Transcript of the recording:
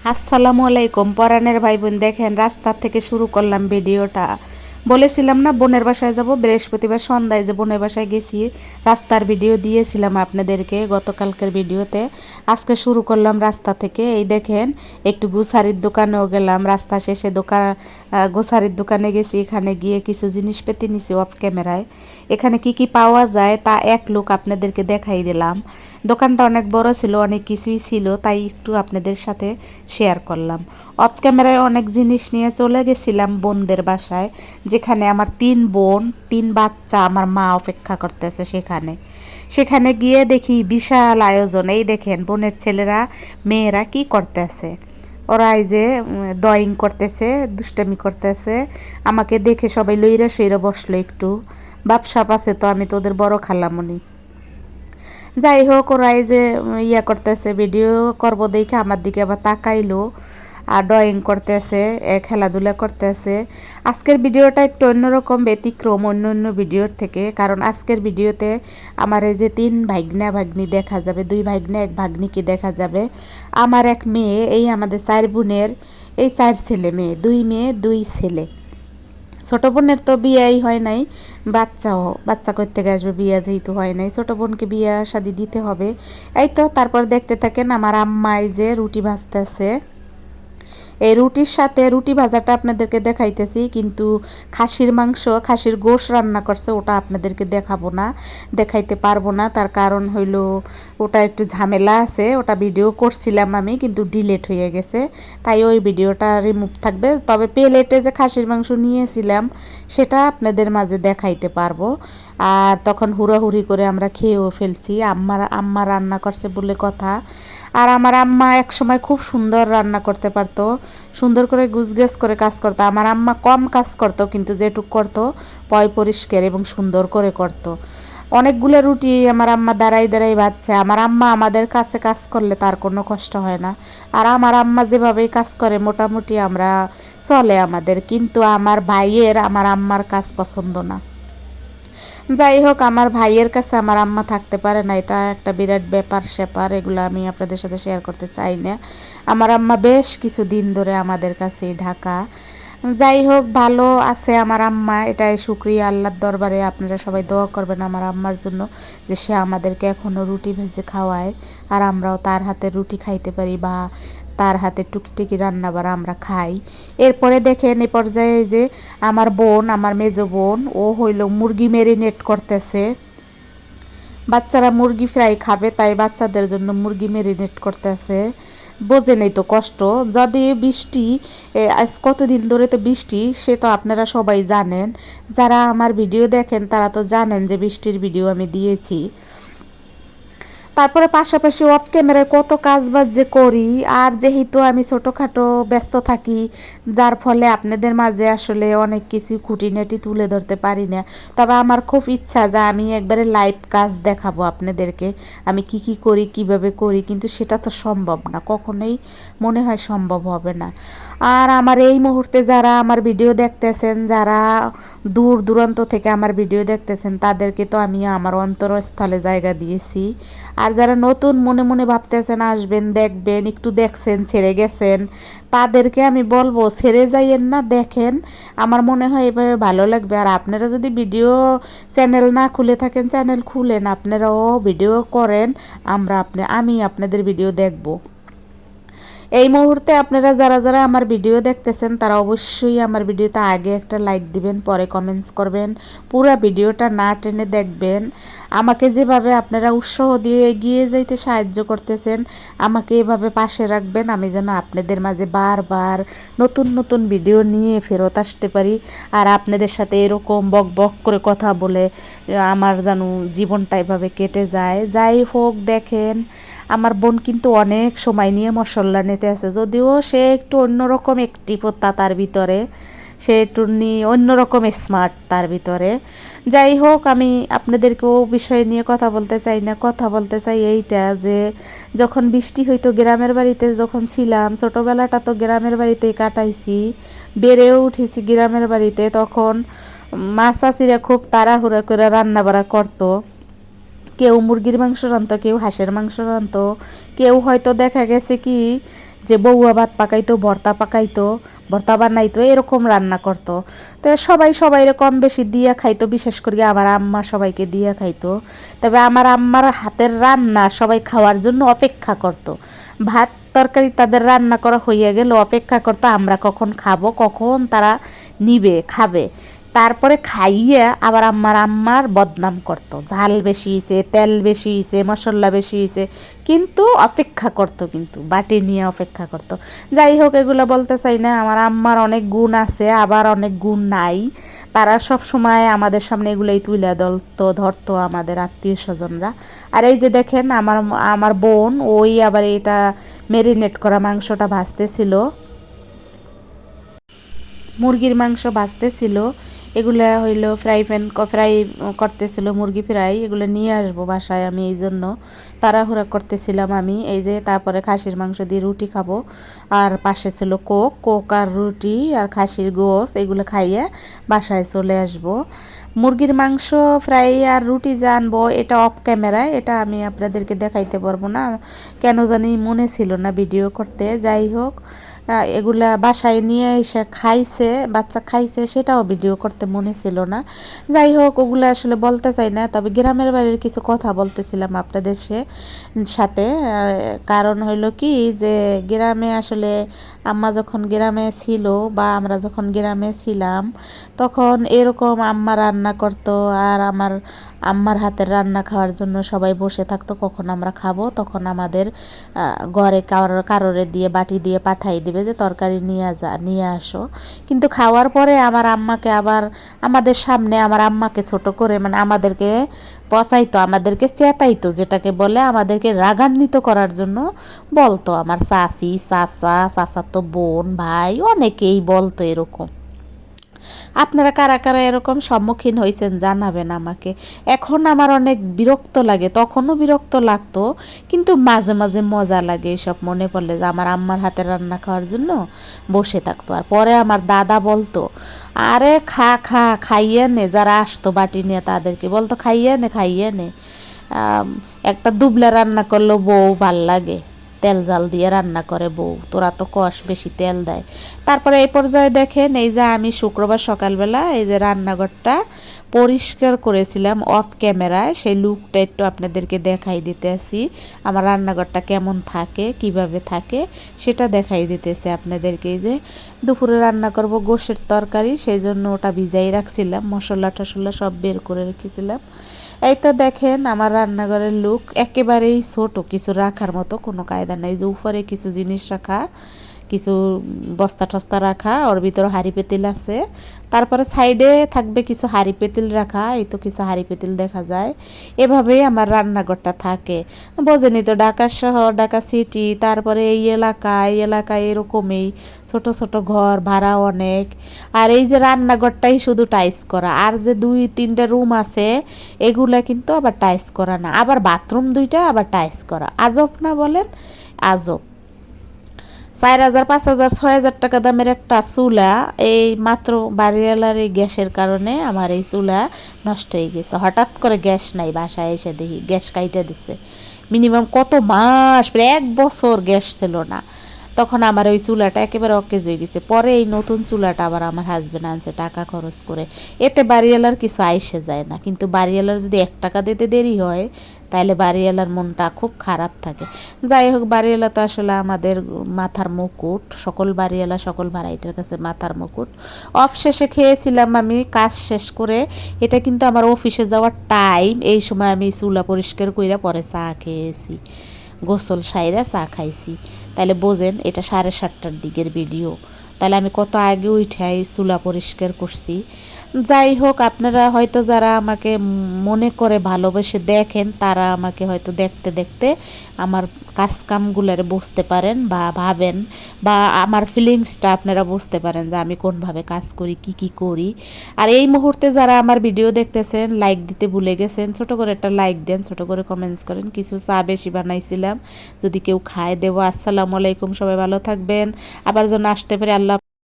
আসসালামু আলাইকুম পরাণের ভাই বোন। দেখেন রাস্তা থেকে শুরু করলাম ভিডিওটা। বলেছিলাম না বোনের বাসায় যাব, বৃহস্পতিবার সন্ধ্যায় যে বোনের বাসায় গেছি রাস্তার ভিডিও দিয়েছিলাম আপনাদেরকে গতকালকের ভিডিওতে। আজকে শুরু করলাম রাস্তা থেকে। এই দেখেন একটু গোসারির দোকানেও গেলাম, রাস্তা শেষে গোসারির দোকানে গেছি। এখানে গিয়ে কিছু জিনিসপাতি নিছি অফ ক্যামেরায়। এখানে কি কি পাওয়া যায় তা এক লোক আপনাদেরকে দেখাই দিলাম। দোকানটা অনেক বড় ছিল, অনেক কিছুই ছিল, তাই একটু আপনাদের সাথে শেয়ার করলাম। অফ ক্যামেরায় অনেক জিনিস নিয়ে চলে গেছিলাম বোনদের বাসায়, যেখানে আমার 3 বোন 3 বাচ্চা আমার মা অপেক্ষা করতেছে। সেখানে গিয়ে দেখি বিশাল আয়োজন। এই দেখেন বোনের ছেলেরা মেয়েরা কি করতেছে। ওরা এই যে ড্রয়িং করতেছে, দুষ্টামি করতেছে। আমাকে দেখে সবাই লইরা সইরা বসলো একটু। বাপসাপ আছে তো, আমি তো ওদের বড় খালামণি। যাই হোক, ওরা এই যে ইয়া করতেছে, ভিডিও করবো দেখে আমার দিকে আবার তাকাইলো আর ড্রয়িং করতেছে, খেলাধুলা করতেছে। আজকের ভিডিওটা একটু অন্যরকম, ব্যতিক্রম অন্য ভিডিওর থেকে। কারণ আজকের ভিডিওতে আমার এই যে 3 ভাগ্না ভাগ্নি দেখা যাবে, 2 ভাগ্না 1 ভাগ্নিকে দেখা যাবে। আমার এক মেয়ে, এই আমাদের 4 বোনের এই 4 ছেলে মেয়ে, 2 মেয়ে 2 ছেলে। ছোটো বোনের তো বিয়েই হয় নাই, বাচ্চা কই থেকে আসবে, বিয়ে যেহেতু হয় নাই, ছোটো বোনকে বিয়ে শাদি দিতে হবে। এই তো তারপর দেখতে থাকেন আমার আম্মাই যে রুটি ভাজতেছে। এই রুটির সাথে রুটি ভাজাটা আপনাদেরকে দেখাইতেছি, কিন্তু খাসির গোশ রান্না করছে, ওটা আপনাদেরকে দেখাইতে পারবো না। তার কারণ হইল ওটা একটু ঝামেলা আছে, ওটা ভিডিও করছিলাম আমি, কিন্তু ডিলেট হয়ে গেছে, তাই ওই ভিডিওটা রিমুভ থাকবে। তবে প্লেটে যে খাসির মাংস নিয়েছিলাম সেটা আপনাদের মাঝে দেখাইতে পারবো। আর তখন হুড়াহুড়ি করে আমরা খেয়েও ফেলছি, আম্মা রান্না করছে বলে কথা। আর আমার আম্মা এক সময় খুব সুন্দর রান্না করতে পারতো, সুন্দর করে গুছগাছ করে কাজ করতো। আমার আম্মা কম কাজ করতো, কিন্তু যেটুক করতো পয় পরিষ্কার এবং সুন্দর করে করতো। অনেকগুলো রুটি আমার আম্মা দাঁড়াই দাঁড়াই ভাজছে। আমার আম্মা আমাদের কাছে কাজ করলে তার কোনো কষ্ট হয় না। আর আমার আম্মা যেভাবেই কাজ করে মোটামুটি আমরা চলে আমাদের। কিন্তু আমার আম্মার কাজ পছন্দ না। যাই হোক, আমার ভাইয়ের কাছে আমার আম্মা থাকতে পারে না, এটা একটা বিরাট ব্যাপার এগুলো আমি আপনাদের সাথে শেয়ার করতে চাই না। আমার আম্মা বেশ কিছু দিন ধরে আমাদের কাছে ঢাকা। যাই হোক, ভালো আছে আমার আম্মা, এটাই শুকরিয়া আল্লাহর দরবারে। আপনারা সবাই দোয়া করবেন আমার আম্মার জন্য, যে সে আমাদেরকে এখনও রুটি ভেজে খাওয়ায়, আর আমরাও তার হাতে রুটি খাইতে পারি, বা তার হাতে টুকিটাকি রান্না বাড়া আমরা খাই। এরপরে দেখেন এ পর্যায়ে যে আমার মেজো বোন, ও হইল মুরগি মেরিনেট করতেছে। বাচ্চারা মুরগি ফ্রাই খাবে, তাই বাচ্চাদের জন্য মুরগি মেরিনেট করতেছে। বোঝে নেই তো কষ্ট। যদি বৃষ্টি, আজ কতদিন ধরে তো বৃষ্টি, সে তো আপনারা সবাই জানেন। যারা আমার ভিডিও দেখেন তারা তো জানেন যে বৃষ্টির ভিডিও আমি দিয়েছি। তারপরে পাশাপাশি অফ ক্যামেরায় কত কাজ বাজ যে করি, আর যেহেতু আমি ছোটোখাটো ব্যস্ত থাকি, যার ফলে আপনাদের মাঝে আসলে অনেক কিছু খুঁটিনাটি তুলে ধরতে পারি না। তবে আমার খুব ইচ্ছা যে আমি একবারে লাইভ কাজ দেখাবো আপনাদেরকে, আমি কি কি করি, কিভাবে করি, কিন্তু সেটা তো সম্ভব না, কখনোই মনে হয় সম্ভব হবে না। আর আমার এই মুহূর্তে যারা আমার ভিডিও দেখতেছেন, যারা দূর দূরান্ত থেকে আমার ভিডিও দেখতেছেন, তাদেরকে তো আমি আমার অন্তরস্থলে জায়গা দিয়েছি। আর যারা নতুন মনে মনে ভাবতেছেন আসবেন দেখবেন, একটু দেখছেন ছেড়ে গেছেন, তাদেরকে আমি বলবো ছেড়ে যাইয়েন না, দেখেন। আমার মনে হয় এভাবে ভালো লাগবে। আর আপনারা যদি ভিডিও চ্যানেল না খুলে থাকেন, চ্যানেল খুলেন, আপনারাও ভিডিও করেন, আমি আপনাদের ভিডিও দেখব। এই মুহূর্তে আপনারা যারা আমার ভিডিও দেখতেছেন, তারা অবশ্যই আমার ভিডিওতে আগে একটা লাইক দিবেন, পরে কমেন্টস করবেন, পুরো ভিডিওটা না টেনে দেখবেন। আমাকে যেভাবে আপনারা উৎসাহ দিয়ে এগিয়ে যাইতে সাহায্য করতেছেন, আমাকে এভাবে পাশে রাখবেন, আমি যেন আপনাদের মাঝে বারবার নতুন ভিডিও নিয়ে ফেরত আসতে পারি। আর আপনাদের সাথে এরকম বক বক করে কথা বলে আমার যেন জীবনটা এভাবে কেটে যায়। যাই হোক, দেখেন আমার বোন কিন্তু অনেক সময় নিয়ে মশলা নিতে আছে, যদিও সে একটু অন্যরকম অ্যাক্টিভতা তার ভিতরে, সে একটু অন্যরকম স্মার্ট তার ভিতরে। যাই হোক, আমি আপনাদেরকেও বিষয় নিয়ে কথা বলতে চাই না, কথা বলতে চাই এইটা যে যখন বৃষ্টি হইতো গ্রামের বাড়িতে যখন ছিলাম, ছোটোবেলাটা তো গ্রামের বাড়িতেই কাটাইছি, বেড়েও উঠেছি গ্রামের বাড়িতে, তখন মা চাচিরা খুব তাড়াহুড়া করে রান্না বাড়া করতো। কেউ মুরগির মাংস রাঁধতো, কেউ হাঁসের মাংস রাঁধতো, কেউ হয়তো দেখা গেছে কি যে বউয়া ভাত পাকাইতো, ভর্তা বানাইতো, এরকম রান্না করতো। তো সবাই কম বেশি দিয়া খাইতো, বিশেষ করে আমার আম্মা সবাইকে দিয়া খাইতো। তবে আমার আম্মার হাতের রান্না সবাই খাওয়ার জন্য অপেক্ষা করতো। ভাত তরকারি তাদের রান্না করা হইয়া গেল, অপেক্ষা করতো আমরা কখন খাবো, কখন তারা নিবে খাবে। তারপরে খাইয়ে আবার আম্মার বদনাম করতো, ঝাল বেশি হয়েছে, তেল বেশি হয়েছে, মশলা বেশি হয়েছে, কিন্তু অপেক্ষা করতো, কিন্তু বাটি নিয়ে অপেক্ষা করতো। যাই হোক, এগুলো বলতে চাই না। আমার আম্মার অনেক গুণ আছে, আবার অনেক গুণ নাই। তারা সব সময় আমাদের সামনে এগুলোই তুলে ধরতো আমাদের আত্মীয় স্বজনরা। আর এই যে দেখেন আমার আমার বোন ওই আবার এটা ম্যারিনেট করা মাংসটা ভাজতেছিল, মুরগির মাংস ভাজতেছিল। এগুলা হইলো ফ্রাই করতেছিল, মুরগি ফ্রাই। এগুলো নিয়ে আসবো বাসায় আমি, এই জন্য তাড়াহুড়া করতেছিলাম আমি। এই যে তারপরে খাসির মাংস দিয়ে রুটি খাবো, আর পাশে ছিল কোক আর রুটি আর খাসির গোশ, এগুলো খাইয়ে বাসায় চলে আসবো। মুরগির মাংস ফ্রাই আর রুটি যে আনবো এটা অফ ক্যামেরায়, এটা আমি আপনাদেরকে দেখাইতে পারবো না, কেন জানি মনে ছিল না ভিডিও করতে। যাই হোক, এগুলা বাসায় নিয়ে এসে খাইছে, বাচ্চা খাইছে, সেটাও ভিডিও করতে মনে ছিল না। যাই হোক, ওগুলো আসলে বলতে চাই না। তবে গ্রামের বাড়ির কিছু কথা বলতেছিলাম আপনাদের সাথে। কারণ হইল কি, যে গ্রামে আসলে আম্মা যখন গ্রামে ছিল বা আমরা যখন গ্রামে ছিলাম, তখন এরকম আম্মা রান্না করতো, আর আম্মার হাতের রান্না খাওয়ার জন্য সবাই বসে থাকতো, কখন আমরা খাবো। তখন আমাদের ঘরে কারোরে দিয়ে বাটি দিয়ে পাঠাই দিবে যে তরকারি নিয়ে আসো। কিন্তু খাওয়ার পরে আমার আম্মাকে আবার আমাদের সামনে আমার আম্মাকে ছোট করে, মানে আমাদেরকে পচাইতো, আমাদেরকে চেতাইতো, যেটাকে বলে আমাদেরকে রাগান্বিত করার জন্য বলতো। আমার চাচি, চাচাতো বোন, ভাই অনেকেই বলতো এরকম। আপনারা কারা কারা এরকম সম্মুখীন হয়েছেন জানাবেন আমাকে। এখন আমার অনেক বিরক্ত লাগে, তখনও বিরক্ত লাগতো, কিন্তু মাঝে মাঝে মজা লাগে এসব মনে পড়লে, যে আমার আম্মার হাতে রান্না খাওয়ার জন্য বসে থাকতো। আর পরে আমার দাদা বলতো, আরে খাইয়ে নে, যারা আসতো বাটি নিয়ে তাদেরকে বলতো খাইয়ে নে। একটা দুবলা রান্না করলেও বউ ভাল লাগে, তেল জাল দিয়ে রান্না করে বউ, তোরা তো কষ বেশি তেল দেয়। তারপরে এই পর্যায়ে দেখেন, এই যে আমি শুক্রবার সকালবেলা এই যে রান্নাঘরটা পরিষ্কার করেছিলাম অফ ক্যামেরায়, সেই লুকটা একটু আপনাদেরকে দেখাই দিতে আসি। আমার রান্নাঘরটা কেমন থাকে, কিভাবে থাকে, সেটা দেখাই দিতেছে আপনাদেরকে। এই যে দুপুরে রান্না করব গোশের তরকারি, সেই জন্য ওটা ভিজাই রাখছিলাম, মশলা টশলা সব বের করে রেখেছিলাম। এই তো দেখেন আমার রান্নাঘরের লুক, একেবারেই ছোট, কিছু রাখার মতো কোনো কায়দা নেই। যে উপরে কিছু জিনিস রাখা, কিছু বস্তা টস্তা রাখা, ওর ভিতরে হাঁড়ি পেতিল আছে। তারপরে সাইডে থাকবে কিছু হাঁড়ি পেতিল রাখা, এই তো কিছু হাঁড়ি পেতিল দেখা যায়। এভাবেই আমার রান্নাঘরটা থাকে। বোঝেনি তো, ঢাকা শহর, ঢাকা সিটি, তারপরে এই এলাকায় এরকমই ছোট ছোট ঘর, ভাড়া অনেক। আর এই যে রান্নাঘরটাই শুধু টাইস করা, আর যে 2-3টা রুম আছে এগুলা কিন্তু আবার টাইস করা না, আবার বাথরুম 2টা আবার টাইস করা। আজব না বলেন? আজব। 4,000, 5,000, 6,000 টাকা দামের একটা চুলা, এই মাত্র বাড়িওয়ালার এই গ্যাসের কারণে আমার এই চুলা নষ্ট হয়ে গেছে। হঠাৎ করে গ্যাস নাই, বাসায় এসে দেখি গ্যাস কাইটা দিছে। মিনিমাম কত মাস, প্রায় 1 বছর গ্যাস ছিল না। তখন আমার ওই চুলাটা একেবারে অকেজ হয়ে গেছে। পরে এই নতুন চুলাটা আবার আমার হাজবেন্ড আনছে টাকা খরচ করে। এতে বাড়িওয়ালার কিছু আইসে যায় না, কিন্তু বাড়িওয়ালার যদি 1 টাকা দিতে দেরি হয়, তাহলে বাড়িওয়ালার মনটা খুব খারাপ থাকে। যাই হোক, বাড়িওয়ালা তো আসলে আমাদের মাথার মুকুট, সকল বাড়িওয়ালা সকল ভাড়াইটার কাছে মাথার মুকুট। অফ শেষে খেয়েছিলাম আমি কাজ শেষ করে, এটা কিন্তু আমার অফিসে যাওয়ার টাইম। এই সময় আমি চুলা পরিষ্কার কইরা পরে চা খেয়েছি, গোসল সাইরা চা খাইছি। তাহলে বোঝেন এটা 7:30টার দিকের ভিডিও। তাহলে আমি কত আগে উঠাই চুলা পরিষ্কার করছি। যাই হোক, আপনারা হয়তো যারা আমাকে মনে করে ভালোবেসে দেখেন, তারা আমাকে হয়তো দেখতে দেখতে আমার কাজকামগুলোর বুঝতে পারেন বা ভাবেন, বা আমার ফিলিংসটা আপনারা বুঝতে পারেন যে আমি কোনভাবে কাজ করি, কি করি। আর এই মুহূর্তে যারা আমার ভিডিও দেখতেছেন, লাইক দিতে ভুলে গেছেন, ছোট করে একটা লাইক দেন, ছোট করে কমেন্টস করেন। কিছু চা বেশি বানাইছিলাম, যদি কেউ খায় দেবো। আসসালামু আলাইকুম, সবাই ভালো থাকবেন। আবার যেন আসতে পারে। আল্লাহ